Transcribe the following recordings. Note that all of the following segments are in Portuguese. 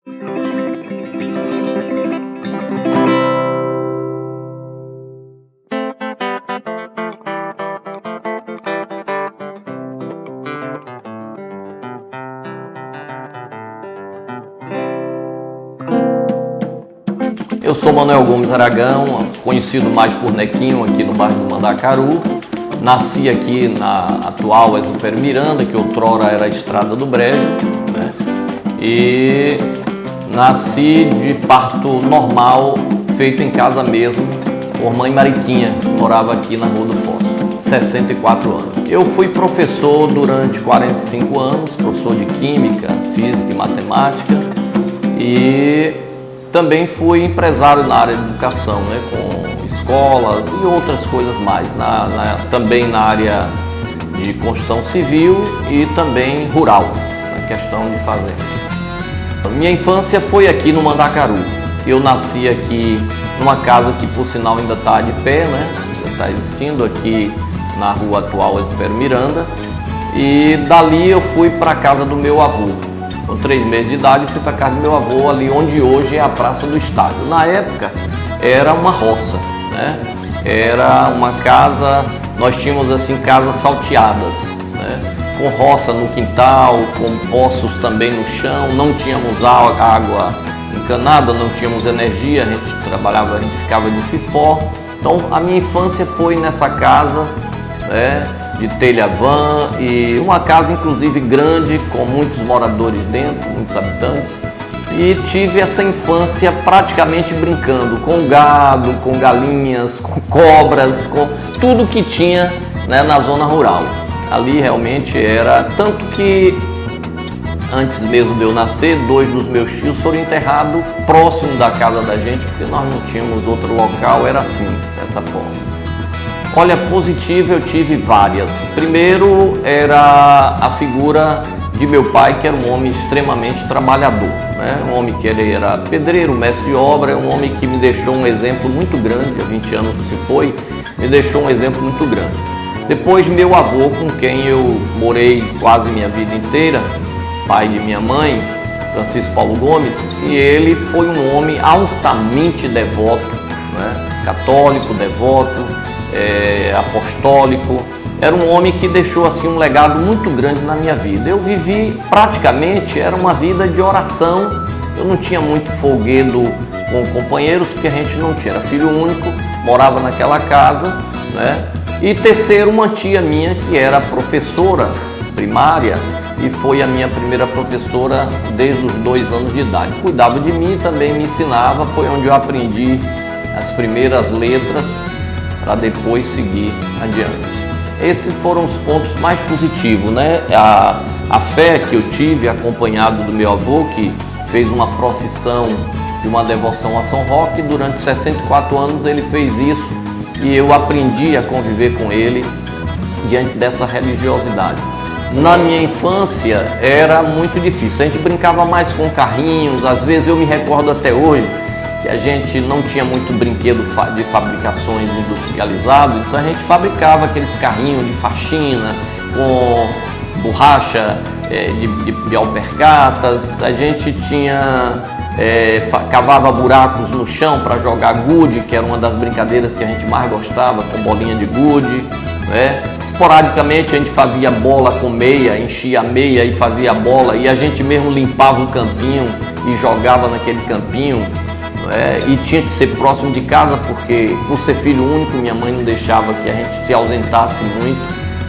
Eu sou Manuel Gomes Aragão, conhecido mais por Nequinho aqui no bairro do Mandacaru. Nasci aqui na atual Exupério Miranda, que outrora era a Estrada do Brejo, né? E nasci de parto normal, feito em casa mesmo, por mãe Mariquinha, que morava aqui na Rua do Fosso, 64 anos. Eu fui professor durante 45 anos, professor de Química, Física e Matemática, e também fui empresário na área de educação, né, com escolas e outras coisas mais, também na área de construção civil e também rural, na questão de fazendas. Minha infância foi aqui no Mandacaru. Eu nasci aqui numa casa que, por sinal, ainda está de pé, né, está existindo aqui na rua atual Exupério Miranda, e dali eu fui para a casa do meu avô. Com 3 meses de idade, fui para a casa do meu avô, ali onde hoje é a Praça do Estádio. Na época, era uma roça, né? Era uma casa, nós tínhamos assim casas salteadas, né? Com roça no quintal, com poços também no chão, não tínhamos água encanada, não tínhamos energia, a gente trabalhava, a gente ficava de fifó. Então, a minha infância foi nessa casa, né, de telha-vã, e uma casa inclusive grande, com muitos moradores dentro, muitos habitantes, e tive essa infância praticamente brincando com gado, com galinhas, com cobras, com tudo que tinha, né, na zona rural. Ali realmente era, tanto que antes mesmo de eu nascer, 2 dos meus tios foram enterrados próximo da casa da gente, porque nós não tínhamos outro local, era assim, dessa forma. Olha, positiva eu tive várias. Primeiro era a figura de meu pai, que era um homem extremamente trabalhador, né? Um homem que ele era pedreiro, mestre de obra, um homem que me deixou um exemplo muito grande, há 20 anos que se foi, me deixou um exemplo muito grande. Depois meu avô, com quem eu morei quase minha vida inteira, pai de minha mãe, Francisco Paulo Gomes, e ele foi um homem altamente devoto, né? Católico, devoto, apostólico. Era um homem que deixou assim um legado muito grande na minha vida. Eu vivi praticamente, era uma vida de oração. Eu não tinha muito folguedo com companheiros, porque a gente não tinha, era filho único, morava naquela casa, né? E terceiro, uma tia minha que era professora primária e foi a minha primeira professora desde os 2 anos de idade. Cuidava de mim, também me ensinava, foi onde eu aprendi as primeiras letras para depois seguir adiante. Esses foram os pontos mais positivos, né? A fé que eu tive, acompanhado do meu avô, que fez uma procissão de uma devoção a São Roque. Durante 64 anos ele fez isso e eu aprendi a conviver com ele diante dessa religiosidade. Na minha infância era muito difícil, a gente brincava mais com carrinhos, às vezes eu me recordo até hoje que a gente não tinha muito brinquedo de fabricações industrializadas, então a gente fabricava aqueles carrinhos de faxina com borracha de alpercatas, a gente tinha cavava buracos no chão para jogar gude, que era uma das brincadeiras que a gente mais gostava, com bolinha de gude, né? Esporadicamente a gente fazia bola com meia, enchia a meia e fazia bola, e a gente mesmo limpava o campinho e jogava naquele campinho. E tinha que ser próximo de casa, porque por ser filho único, minha mãe não deixava que a gente se ausentasse muito,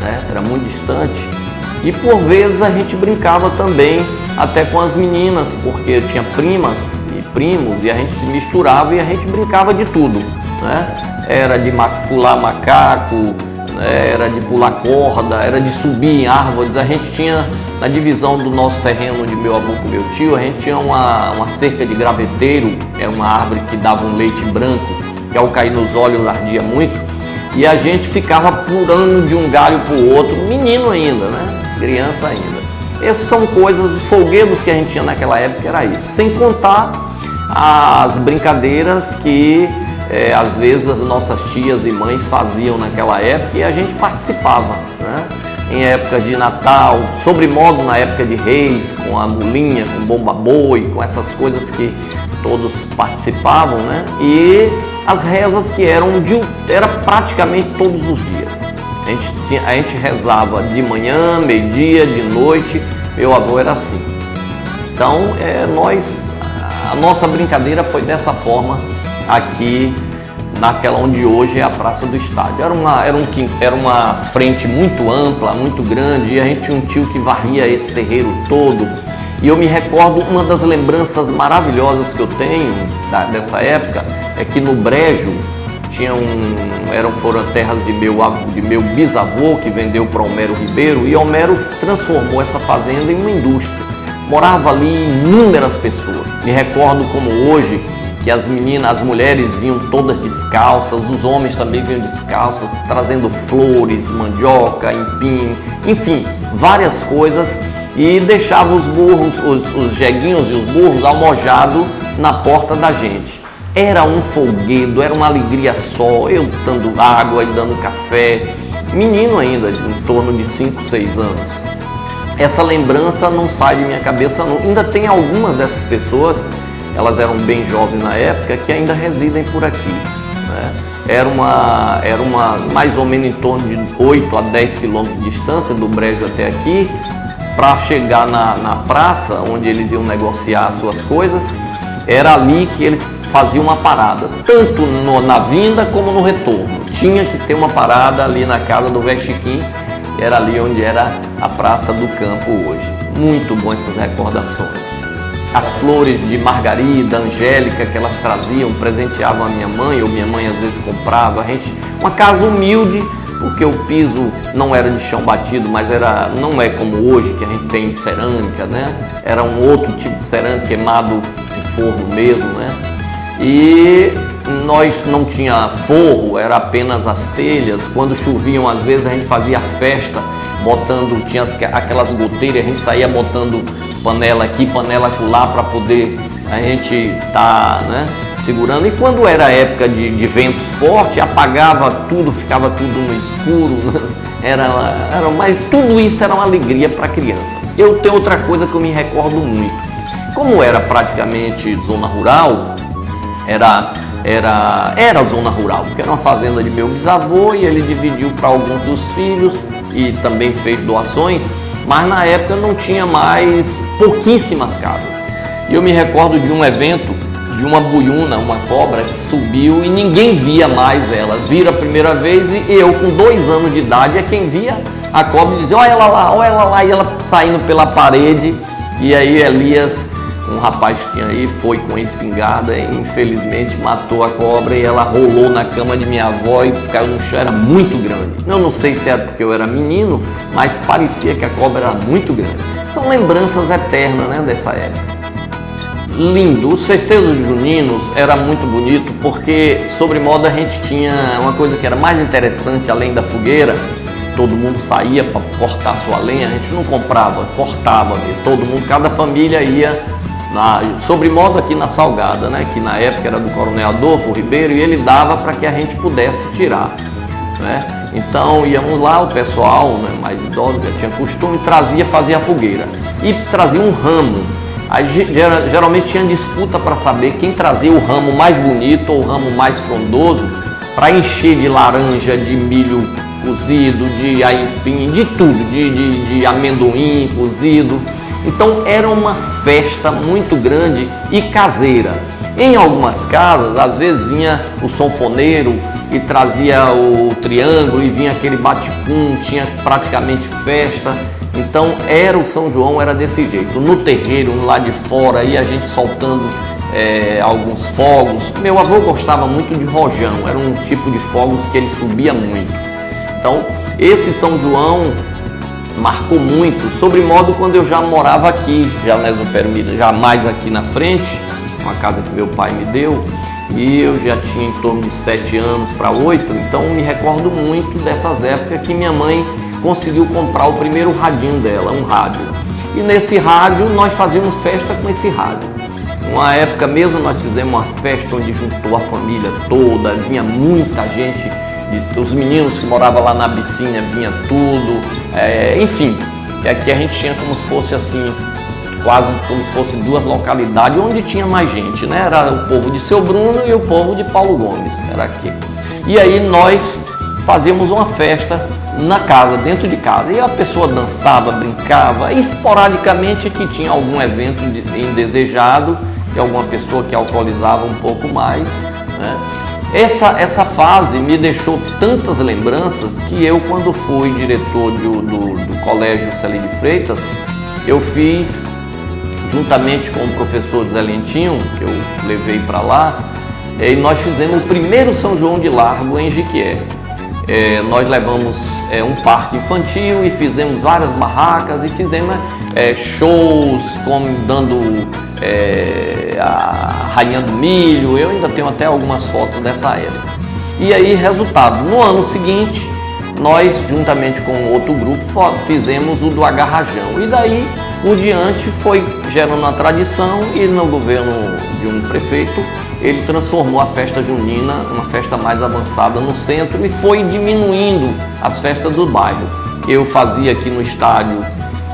né? Era muito distante. E por vezes a gente brincava também até com as meninas, porque eu tinha primas e primos e a gente se misturava e a gente brincava de tudo, né? Era de pular macaco, né? Era de pular corda, era de subir em árvores. A gente tinha, na divisão do nosso terreno de meu avô com meu tio, a gente tinha uma cerca de graveteiro, era uma árvore que dava um leite branco, que ao cair nos olhos ardia muito, e a gente ficava pulando de um galho para o outro, menino ainda, né? Criança ainda. Essas são coisas, os folguedos que a gente tinha naquela época, era isso. Sem contar as brincadeiras que às vezes as nossas tias e mães faziam naquela época e a gente participava, né? em época de Natal, sobremodo na época de Reis, com a mulinha, com bomba-boi, com essas coisas que todos participavam, né? E as rezas que era praticamente todos os dias. A gente rezava de manhã, meio-dia, de noite. Meu avô era assim. Então, a nossa brincadeira foi dessa forma aqui naquela onde hoje é a Praça do Estádio. Era uma frente muito ampla, muito grande, e a gente tinha um tio que varria esse terreiro todo. E eu me recordo, uma das lembranças maravilhosas que eu tenho dessa época é que no Brejo foram terras de meu bisavô, que vendeu para Homero Ribeiro, e Homero transformou essa fazenda em uma indústria. Morava ali inúmeras pessoas. Me recordo como hoje que as mulheres vinham todas descalças, os homens também vinham descalços, trazendo flores, mandioca, empim, enfim, várias coisas, e deixava os burros, os jeguinhos e os burros almojados na porta da gente. Era um folguedo, era uma alegria só, eu dando água e dando café, menino ainda, em torno de 5, 6 anos. Essa lembrança não sai de minha cabeça não. Ainda tem algumas dessas pessoas, elas eram bem jovens na época, que ainda residem por aqui, né? Era uma mais ou menos em torno de 8 a 10 quilômetros de distância do Brejo até aqui, para chegar na praça, onde eles iam negociar as suas coisas. Era ali que eles faziam uma parada, tanto na vinda como no retorno. Tinha que ter uma parada ali na casa do Velho Chiquinho, era ali onde era a Praça do Campo hoje. Muito bom essas recordações. As flores de margarida, angélica que elas traziam, presenteavam a minha mãe, ou minha mãe às vezes comprava. Uma casa humilde, porque o piso não era de chão batido, mas não é como hoje, que a gente tem cerâmica, né? Era um outro tipo de cerâmica, queimado de forno mesmo, né? E nós não tinha forro, era apenas as telhas. Quando choviam, às vezes a gente fazia festa, tinha aquelas goteiras, a gente saía botando panela aqui, panela acolá, para poder a gente estar, né, segurando. E quando era época de ventos fortes, apagava tudo, ficava tudo no escuro, mas tudo isso era uma alegria para a criança. Eu tenho outra coisa que eu me recordo muito. Como era praticamente zona rural, era zona rural, porque era uma fazenda de meu bisavô e ele dividiu para alguns dos filhos e também fez doações, mas na época não tinha mais, pouquíssimas casas. E eu me recordo de um evento de uma buiúna, uma cobra que subiu e ninguém via mais ela. Viram a primeira vez e eu, com 2 anos de idade, é quem via a cobra e dizia: olha ela lá, e ela saindo pela parede. E aí Elias, um rapaz que tinha aí, foi com a espingarda e infelizmente matou a cobra, e ela rolou na cama de minha avó e caiu no chão. Era muito grande. Eu não sei se era porque eu era menino, mas parecia que a cobra era muito grande. São lembranças eternas, né, dessa época. Lindo. Os festejos juninos era muito bonito, porque sobremodo a gente tinha uma coisa que era mais interessante, além da fogueira. Todo mundo saía para cortar sua lenha, a gente não comprava, cortava, todo mundo, cada família ia sobremodo aqui na Salgada, né, que na época era do Coronel Adolfo Ribeiro, e ele dava para que a gente pudesse tirar, né? Então íamos lá, o pessoal, né, mais idoso, já tinha costume, fazia a fogueira e trazia um ramo. Aí geralmente tinha disputa para saber quem trazia o ramo mais bonito ou o ramo mais frondoso, para encher de laranja, de milho cozido, de aipim, de tudo, de amendoim cozido. Então era uma festa muito grande e caseira. Em algumas casas, às vezes vinha o sanfoneiro e trazia o triângulo e vinha aquele bate-cum, tinha praticamente festa. Então o São João era desse jeito, no terreiro, lá de fora, e a gente soltando alguns fogos. Meu avô gostava muito de rojão, era um tipo de fogos que ele subia muito. Então esse São João marcou muito, sobremodo quando eu já morava aqui, já mais aqui na frente, uma casa que meu pai me deu, e eu já tinha em torno de 7 anos para 8, então me recordo muito dessas épocas que minha mãe conseguiu comprar o primeiro radinho dela, um rádio. E nesse rádio nós fazíamos festa com esse rádio. Uma época mesmo nós fizemos uma festa onde juntou a família toda, vinha muita gente os meninos que moravam lá na Abissínia vinha tudo, enfim, aqui a gente tinha como se fosse assim, quase como se fosse duas localidades onde tinha mais gente, né? Era o povo de Seu Bruno e o povo de Paulo Gomes, era aqui. E aí nós fazíamos uma festa na casa, dentro de casa, e a pessoa dançava, brincava, esporadicamente aqui tinha algum evento indesejado, de alguma pessoa que alcoolizava um pouco mais, né? Essa fase me deixou tantas lembranças que eu, quando fui diretor do Colégio Celí de Freitas, eu fiz, juntamente com o professor Zé Lentinho, que eu levei para lá, e nós fizemos o primeiro São João de Largo em Jequié. Nós levamos um parque infantil e fizemos várias barracas e fizemos shows, como dando a Rainha do Milho. Eu ainda tenho até algumas fotos dessa época. E aí, resultado, no ano seguinte, nós, juntamente com outro grupo, fizemos o do Agarrajão. E daí, por diante, foi gerando uma tradição e no governo de um prefeito, ele transformou a festa junina, uma festa mais avançada no centro, e foi diminuindo as festas do bairro. Eu fazia aqui no estádio,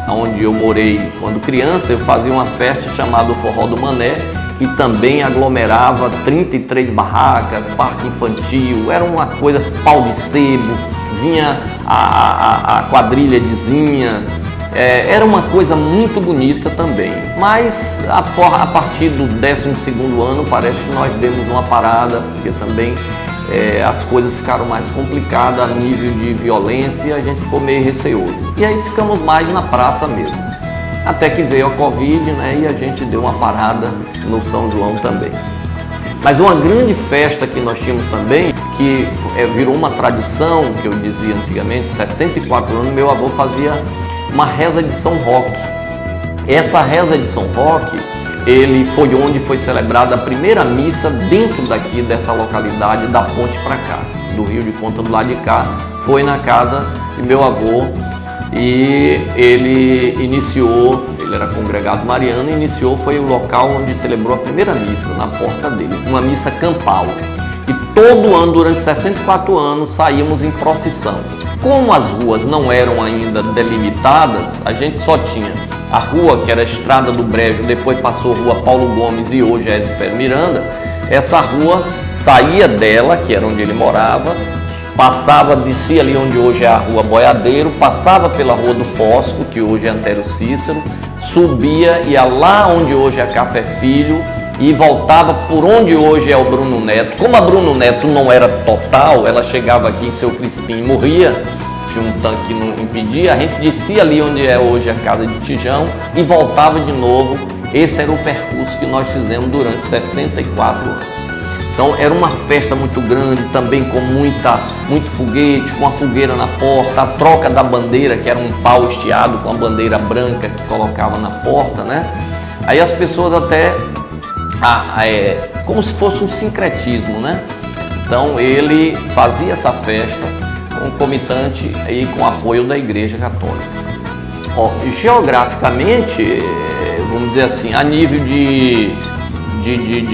onde eu morei quando criança, eu fazia uma festa chamada Forró do Mané, que também aglomerava 33 barracas, parque infantil, era uma coisa, pau de sebo, vinha a quadrilha de zinha, era uma coisa muito bonita também. Mas a partir do 12º ano parece que nós demos uma parada, porque também as coisas ficaram mais complicadas a nível de violência e a gente ficou meio receoso. E aí ficamos mais na praça mesmo. Até que veio a Covid, né, e a gente deu uma parada no São João também. Mas uma grande festa que nós tínhamos também, que virou uma tradição, que eu dizia antigamente, 64 anos, meu avô fazia uma reza de São Roque. Essa reza de São Roque, ele foi onde foi celebrada a primeira missa dentro daqui dessa localidade, da ponte para cá, do Rio de Conta do lado de cá, foi na casa de meu avô e ele iniciou, ele era congregado mariano, foi o local onde celebrou a primeira missa, na porta dele, uma missa campal. E todo ano, durante 64 anos, saímos em procissão. Como as ruas não eram ainda delimitadas, a gente só tinha a rua, que era a Estrada do Brejo, depois passou a Rua Paulo Gomes e hoje é Edifério Miranda. Essa rua saía dela, que era onde ele morava, passava, descia ali onde hoje é a Rua Boiadeiro, passava pela Rua do Fosco, que hoje é Antério Cícero, subia, ia lá onde hoje é Café Filho e voltava por onde hoje é o Bruno Neto. Como a Bruno Neto não era total, ela chegava aqui em Seu Crispim e morria, tinha um tanque que não impedia, a gente descia ali onde é hoje a Casa de Tijão e voltava de novo. Esse era o percurso que nós fizemos durante 64 anos. Então era uma festa muito grande, também com muito foguete, com a fogueira na porta, a troca da bandeira, que era um pau estiado com a bandeira branca que colocava na porta, né? Aí as pessoas até, como se fosse um sincretismo, né? Então ele fazia essa festa concomitante e com apoio da Igreja Católica. Geograficamente, vamos dizer assim, a nível de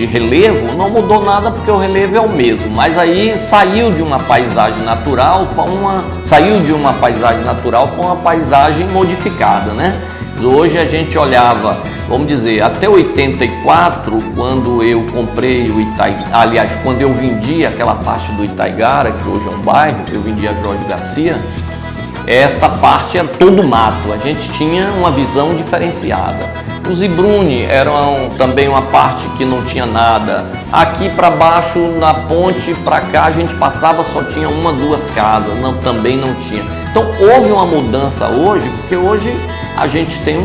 relevo, não mudou nada porque o relevo é o mesmo, mas aí saiu de uma paisagem natural para uma paisagem modificada, né? Hoje a gente olhava, vamos dizer, até 84, quando eu comprei o Itaigara, aliás, quando eu vendi aquela parte do Itaigara, que hoje é um bairro, eu vendi a Jorge Garcia, essa parte é todo mato, a gente tinha uma visão diferenciada. Os Ibruni eram também uma parte que não tinha nada. Aqui para baixo, na ponte para cá, a gente passava, só tinha uma, duas casas, também não tinha. Então houve uma mudança hoje, porque hoje a gente tem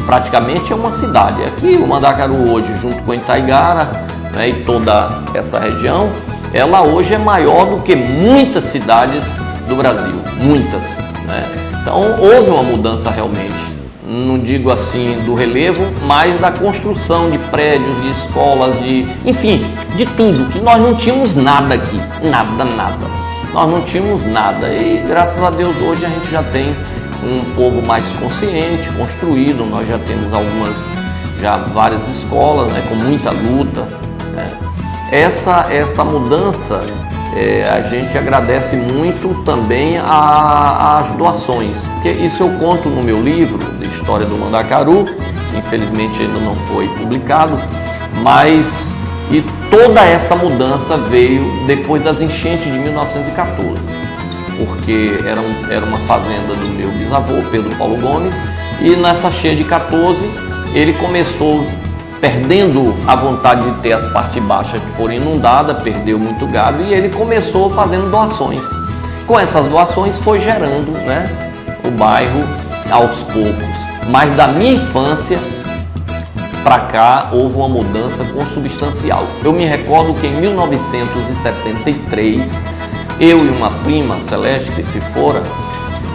praticamente é uma cidade. Aqui o Mandacaru hoje, junto com Itaigara, né, e toda essa região, ela hoje é maior do que muitas cidades do Brasil, muitas, né? Então houve uma mudança realmente. Não digo assim do relevo, mas da construção de prédios, de escolas, enfim, de tudo, que nós não tínhamos nada aqui, nada. Nós não tínhamos nada e graças a Deus hoje a gente já tem um povo mais consciente, construído, nós já temos várias escolas, né, com muita luta, né? Essa mudança a gente agradece muito também as doações, porque isso eu conto no meu livro de História do Mandacaru, que infelizmente ainda não foi publicado, mas toda essa mudança veio depois das enchentes de 1914, porque era uma fazenda do meu bisavô, Pedro Paulo Gomes, e nessa cheia de 14 ele começou perdendo a vontade de ter as partes baixas que foram inundadas, perdeu muito gado e ele começou fazendo doações. Com essas doações foi gerando, né, o bairro aos poucos. Mas da minha infância para cá houve uma mudança consubstancial. Eu me recordo que em 1973, eu e uma prima, Celeste, que se fora,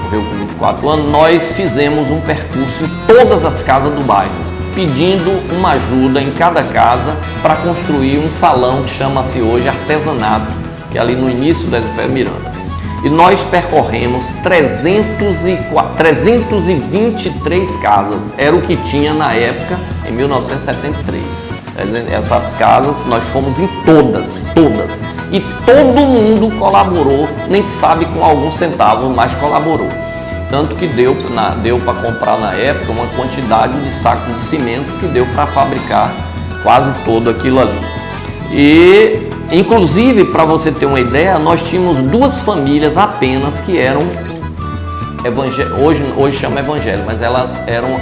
morreu com 24 anos, nós fizemos um percurso em todas as casas do bairro, pedindo uma ajuda em cada casa para construir um salão que chama-se hoje Artesanato, que é ali no início da Esufério Miranda. E nós percorremos 323 casas, era o que tinha na época, em 1973. Essas casas nós fomos em todas. E todo mundo colaborou, nem que sabe com alguns centavos, mas colaborou. Tanto que deu para comprar na época uma quantidade de sacos de cimento que deu para fabricar quase todo aquilo ali. E, inclusive, para você ter uma ideia, nós tínhamos 2 famílias apenas que eram hoje chama evangelho, mas elas eram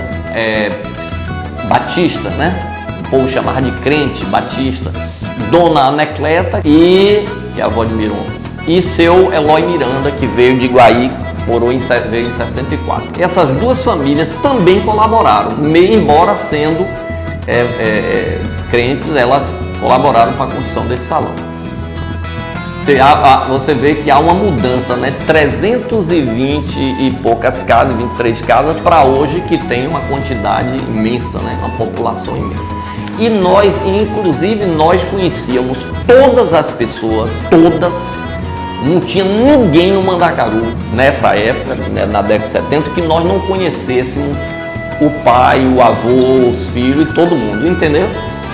batistas, né? O povo chamava de crente, batista. Dona Anecleta e a avó de Miron. E seu Eloy Miranda, que veio de Iguaí, veio em 64. Essas 2 famílias também colaboraram, embora sendo crentes, elas colaboraram com a construção desse salão. Você vê que há uma mudança, né? 320 e poucas casas, 23 casas, para hoje que tem uma quantidade imensa, né? Uma população imensa. E inclusive nós conhecíamos todas as pessoas, não tinha ninguém no Mandacaru, nessa época, né, na década de 70, que nós não conhecêssemos o pai, o avô, os filhos e todo mundo, entendeu?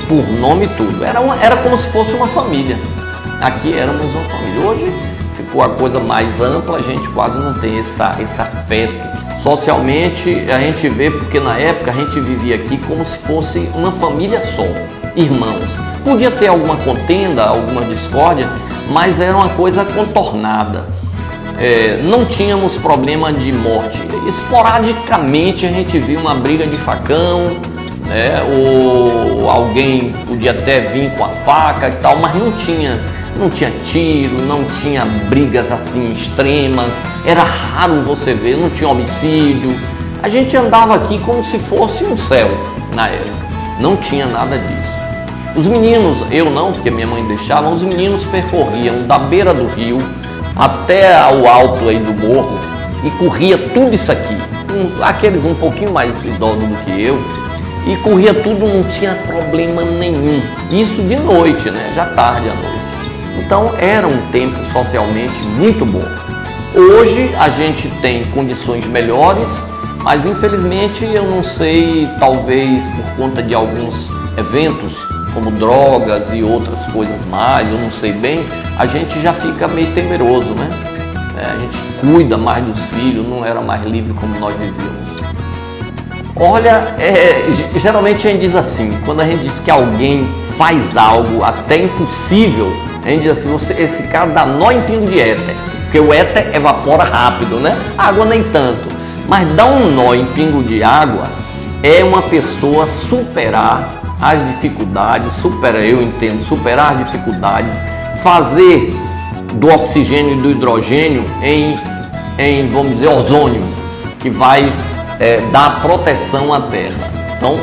Por nome e tudo. Era como se fosse uma família. Aqui éramos uma família. Hoje ficou a coisa mais ampla, a gente quase não tem esse afeto. Socialmente a gente vê, porque na época a gente vivia aqui como se fosse uma família só, irmãos. Podia ter alguma contenda, alguma discórdia, mas era uma coisa contornada. Não tínhamos problema de morte. Esporadicamente a gente via uma briga de facão, né? Ou alguém podia até vir com a faca e tal, mas não tinha tiro, não tinha brigas assim extremas. Era raro você ver, não tinha homicídio. A gente andava aqui como se fosse um céu na época. Não tinha nada disso. Os meninos, eu não, porque minha mãe deixava, os meninos percorriam da beira do rio até o alto aí do morro e corria tudo isso aqui. Aqueles um pouquinho mais idosos do que eu, e corria tudo, não tinha problema nenhum. Isso de noite, né? Já tarde à noite. Então era um tempo socialmente muito bom. Hoje a gente tem condições melhores, mas infelizmente eu não sei, talvez por conta de alguns eventos como drogas e outras coisas mais, eu não sei bem, a gente já fica meio temeroso, né? A gente cuida mais dos filhos, não era mais livre como nós vivíamos. Olha, geralmente a gente diz assim, quando a gente diz que alguém faz algo até impossível, a gente diz assim, esse cara dá nó em pingo de éter, porque o éter evapora rápido, né? A água nem tanto, mas dar um nó em pingo de água é uma pessoa superar as dificuldades, eu entendo, superar as dificuldades, fazer do oxigênio e do hidrogênio em vamos dizer, ozônio, que vai dar proteção à terra. Então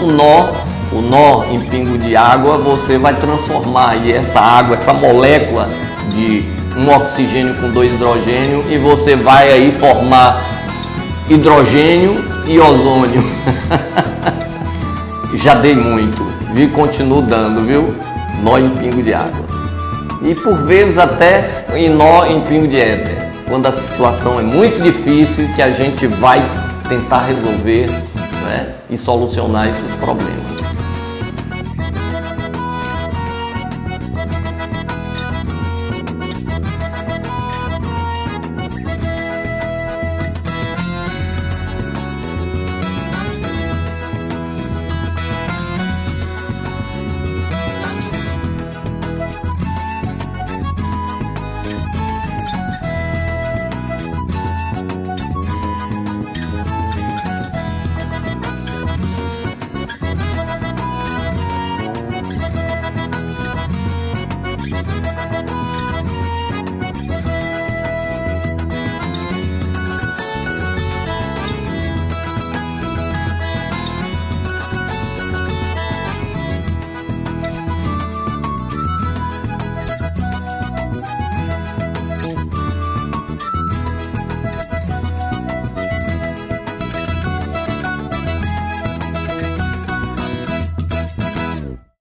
o nó em pingo de água, você vai transformar aí essa água, essa molécula de um oxigênio com 2 hidrogênios, e você vai aí formar hidrogênio e ozônio. Já dei muito, viu? Continuo dando, viu? Nó em pingo de água. E por vezes até em nó em pingo de éter, quando a situação é muito difícil, que a gente vai tentar resolver, né? E solucionar esses problemas.